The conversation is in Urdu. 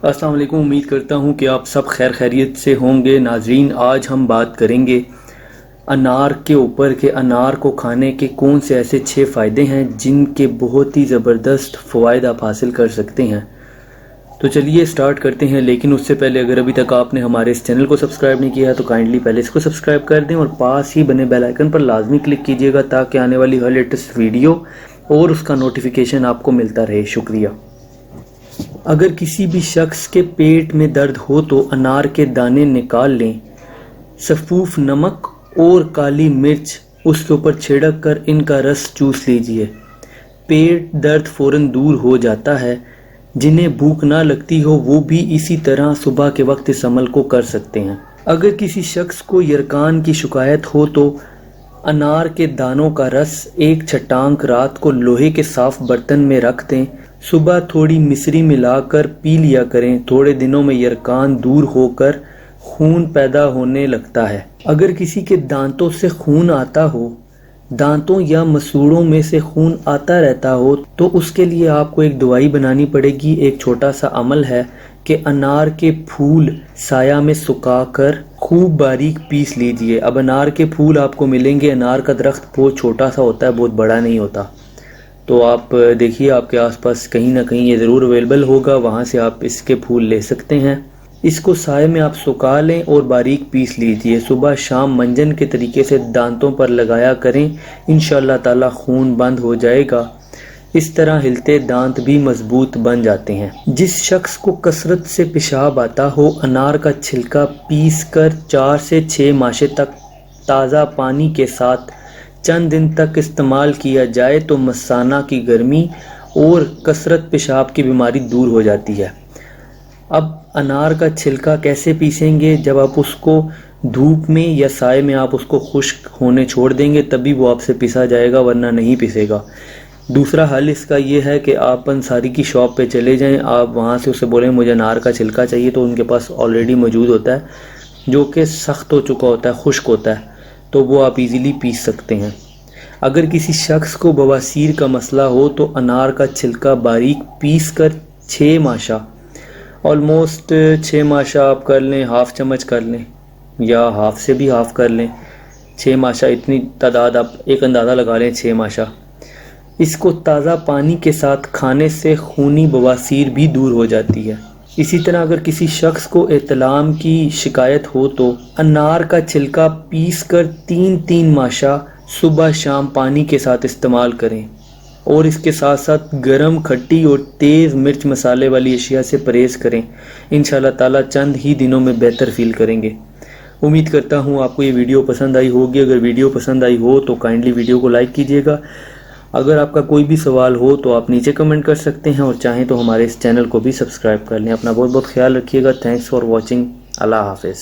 السلام علیکم، امید کرتا ہوں کہ آپ سب خیر خیریت سے ہوں گے۔ ناظرین، آج ہم بات کریں گے انار کے اوپر کہ انار کو کھانے کے کون سے ایسے 6 فائدے ہیں جن کے بہت ہی زبردست فوائد آپ حاصل کر سکتے ہیں۔ تو چلیے سٹارٹ کرتے ہیں، لیکن اس سے پہلے اگر ابھی تک آپ نے ہمارے اس چینل کو سبسکرائب نہیں کیا ہے تو کائنڈلی پہلے اس کو سبسکرائب کر دیں اور پاس ہی بنے بیل آئیکن پر لازمی کلک کیجیے گا تاکہ آنے والی ہر لیٹسٹ ویڈیو اور اس کا نوٹیفیکیشن آپ کو ملتا رہے۔ شکریہ۔ اگر کسی بھی شخص کے پیٹ میں درد ہو تو انار کے دانے نکال لیں، سفوف نمک اور کالی مرچ اس کے اوپر چھڑک کر ان کا رس چوس لیجئے، پیٹ درد فوراً دور ہو جاتا ہے۔ جنہیں بھوک نہ لگتی ہو وہ بھی اسی طرح صبح کے وقت اس عمل کو کر سکتے ہیں۔ اگر کسی شخص کو یرقان کی شکایت ہو تو انار کے دانوں کا رس ایک چھٹانک رات کو لوہے کے صاف برتن میں رکھ دیں، صبح تھوڑی مصری ملا کر پی لیا کریں۔ تھوڑے دنوں میں یرقان دور ہو کر خون پیدا ہونے لگتا ہے۔ اگر کسی کے دانتوں سے خون آتا ہو، دانتوں یا مسوڑوں میں سے خون آتا رہتا ہو تو اس کے لیے آپ کو ایک دوائی بنانی پڑے گی۔ ایک چھوٹا سا عمل ہے کہ انار کے پھول سایہ میں سکھا کر خوب باریک پیس لیجئے۔ اب انار کے پھول آپ کو ملیں گے، انار کا درخت بہت چھوٹا سا ہوتا ہے، بہت بڑا نہیں ہوتا، تو آپ دیکھیے آپ کے آس پاس کہیں نہ کہیں یہ ضرور اویلیبل ہوگا، وہاں سے آپ اس کے پھول لے سکتے ہیں۔ اس کو سائے میں آپ سکھا لیں اور باریک پیس لیجئے۔ صبح شام منجن کے طریقے سے دانتوں پر لگایا کریں، انشاءاللہ تعالی خون بند ہو جائے گا۔ اس طرح ہلتے دانت بھی مضبوط بن جاتے ہیں۔ جس شخص کو کثرت سے پیشاب آتا ہو، انار کا چھلکا پیس کر 4 سے 6 ماشے تک تازہ پانی کے ساتھ چند دن تک استعمال کیا جائے تو مثانہ کی گرمی اور کثرت پیشاب کی بیماری دور ہو جاتی ہے۔ اب انار کا چھلکا کیسے پیسیں گے؟ جب آپ اس کو دھوپ میں یا سائے میں آپ اس کو خشک ہونے چھوڑ دیں گے تبھی وہ آپ سے پیسا جائے گا، ورنہ نہیں پیسے گا۔ دوسرا حل اس کا یہ ہے کہ آپ انصاری کی شاپ پہ چلے جائیں، آپ وہاں سے اسے بولیں مجھے انار کا چھلکا چاہیے، تو ان کے پاس آلریڈی موجود ہوتا ہے جو کہ سخت ہو چکا ہوتا ہے، خشک ہوتا ہے، تو وہ آپ ایزیلی پیس سکتے ہیں۔ اگر کسی شخص کو بواسیر کا مسئلہ ہو تو انار کا چھلکا باریک پیس کر 6 ماشا، آلموسٹ 6 ماشا آپ کر لیں، ہاف چمچ کر لیں یا ہاف سے بھی ہاف کر لیں، 6 ماشا اتنی تعداد آپ ایک اندازہ لگا لیں، 6 ماشا۔ اس کو تازہ پانی کے ساتھ کھانے سے خونی بواسیر بھی دور ہو جاتی ہے۔ اسی طرح اگر کسی شخص کو احتلام کی شکایت ہو تو انار کا چھلکا پیس کر 3 ماشا صبح شام پانی کے ساتھ استعمال کریں، اور اس کے ساتھ ساتھ گرم کھٹی اور تیز مرچ مسالے والی اشیاء سے پرہیز کریں۔ انشاءاللہ تعالی چند ہی دنوں میں بہتر فیل کریں گے۔ امید کرتا ہوں آپ کو یہ ویڈیو پسند آئی ہوگی۔ اگر ویڈیو پسند آئی ہو تو کائنڈلی ویڈیو کو لائک کیجیے گا۔ اگر آپ کا کوئی بھی سوال ہو تو آپ نیچے کمنٹ کر سکتے ہیں، اور چاہیں تو ہمارے اس چینل کو بھی سبسکرائب کر لیں۔ اپنا بہت بہت خیال رکھیے گا۔ Thanks for watching. اللہ حافظ۔